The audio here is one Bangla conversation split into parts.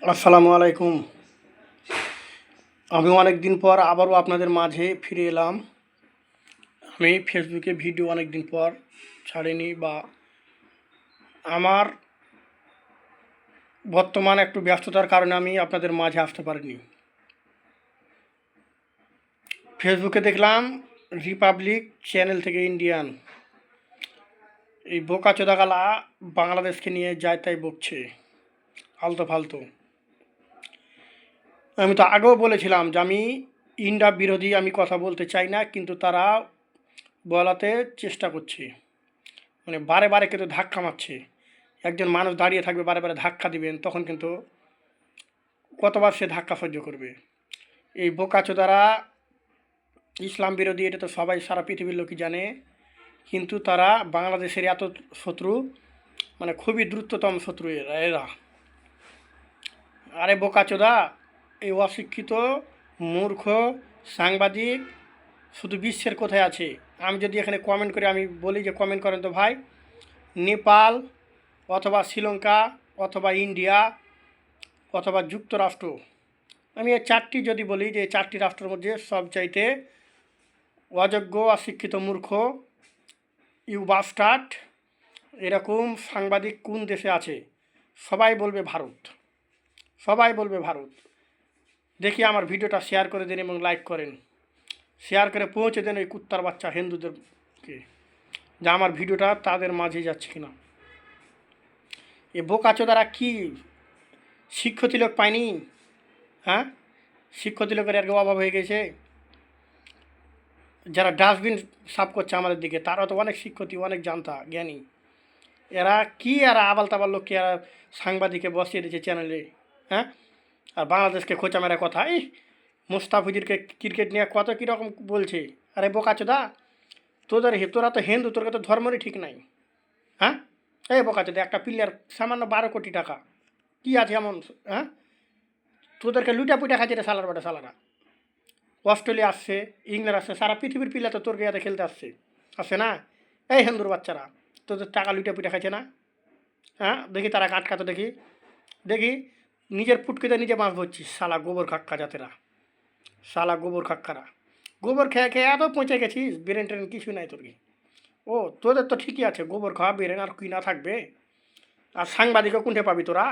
আসসালামু আলাইকুম। আমি অনেক দিন পর আবারও আপনাদের মাঝে ফিরে এলাম। আমি ফেসবুকে ভিডিও অনেক দিন পর ছাড়িনি, বা আমার বর্তমান একটু ব্যস্ততার কারণে আমি আপনাদের মাঝে আসতে পারিনি। ফেসবুকে দেখলাম রিপাবলিক চ্যানেল থেকে ইন্ডিয়ান এই বোকাচোদাগালা বাংলাদেশকে নিয়ে যায় তাই বকছে আলতো ফালতু। আমি তো আগেও বলেছিলাম যে আমি ইন্ডিয়া বিরোধী আমি কথা বলতে চাই না, কিন্তু তারা বলাতে চেষ্টা করছে। মানে বারে বারে কিন্তু ধাক্কা মারছে। একজন মানুষ দাঁড়িয়ে থাকবে, বারে বারে ধাক্কা দিবেন, তখন কিন্তু কতবার সে ধাক্কা সহ্য করবে। এই বোকাচোদারা ইসলাম বিরোধী, এটা তো সবাই সারা পৃথিবীর লোকই জানে, কিন্তু তারা বাংলাদেশের এত শত্রু, মানে খুবই দ্রুততম শত্রু এরা। আরে বোকাচোদা, এই অশিক্ষিত মূর্খ সাংবাদিক শুধু বিশ্বের কোথায় আছে? আমি যদি এখানে কমেন্ট করে আমি বলি যে কমেন্ট করেন তো ভাই, নেপাল অথবা শ্রীলঙ্কা অথবা ইন্ডিয়া অথবা যুক্তরাষ্ট্র, আমি এই চারটি যদি বলি যে এই চারটি রাষ্ট্রের মধ্যে সবচাইতে অযোগ্য অশিক্ষিত মূর্খ বাস্টার্ড এরকম সাংবাদিক কোন দেশে আছে? সবাই বলবে ভারত, সবাই বলবে ভারত। দেখি আমার ভিডিওটা শেয়ার করে দিন এবং লাইক করেন, শেয়ার করে পৌঁছে দেন এই কুত্তার বাচ্চা হিন্দুদেরকে, যে আমার ভিডিওটা তাদের মাঝে যাচ্ছে কিনা। এ বোকাচোদারা কি শিক্ষিত লোক পায়নি? হ্যাঁ, শিক্ষিত লোকের আর অভাব হয়ে গেছে? যারা ডাস্টবিন সাফ করছে আমাদের দিকে, তারা তো অনেক শিক্ষিত, অনেক জানতা জ্ঞানী। এরা আবাল তাবাল লোককে এরা সাংবাদিকে বসিয়ে দিয়েছে চ্যানেলে। হ্যাঁ, আর বাংলাদেশকে খোঁচা মেরা কথা, এই মুস্তাফিজুরকে ক্রিকেট নিয়ে কত কীরকম বলছে। আরে বোকাচোদা, তোরা তো হিন্দু, তোর তো ধর্মেরই ঠিক নাই। হ্যাঁ, এই বোকাচোদা, একটা প্লেয়ার সামান্য 12 কোটি টাকা, কী আছে এমন? হ্যাঁ, তোদেরকে লুটা পুটা খাচ্ছে রে সালার বাটা সালারা। অস্ট্রেলিয়া আসছে, ইংল্যান্ড আসছে, সারা পৃথিবীর প্লেয়ার তো তোর গিয়াতে খেলতে আসছে না? এই হিন্দুর বাচ্চারা তোদের টাকা লুটা পুটা খাচ্ছে না? হ্যাঁ, দেখি তারা আটকাতো, দেখি দেখি নিজের পুটকিতে নিজে মাছ ধরছিস, শালা গোবর খাক্কা জাতেরা, শালা গোবর খাক্কারা। গোবর খেয়ে খেয়ে এত পৌঁছে গেছিস, ব্রেন ট্রেন কিছু নাই তোর কি? ও, তোদের তো ঠিকই আছে, গোবর খাওয়া ব্রেন আর কি না থাকবে? আর সাংবাদিকও কোনটা পাবি তোরা?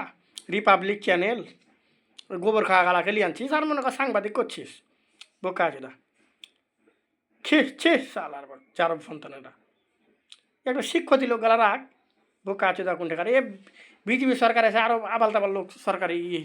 রিপাবলিক চ্যানেল, ওই গোবর খাওয়া গালাকে লিয়ে আনছিস আর মনে কর সাংবাদিক করছিস। বোকা আছে না? ছি শালার চার সন্তানেরা, একটা শিক্ষিত লোক গালা রাখ। বোকা আছে দা কোনটা, এ বিজেপি সরকার এসে আরও আবাল তাবাল লোক সরকারি ইয়ে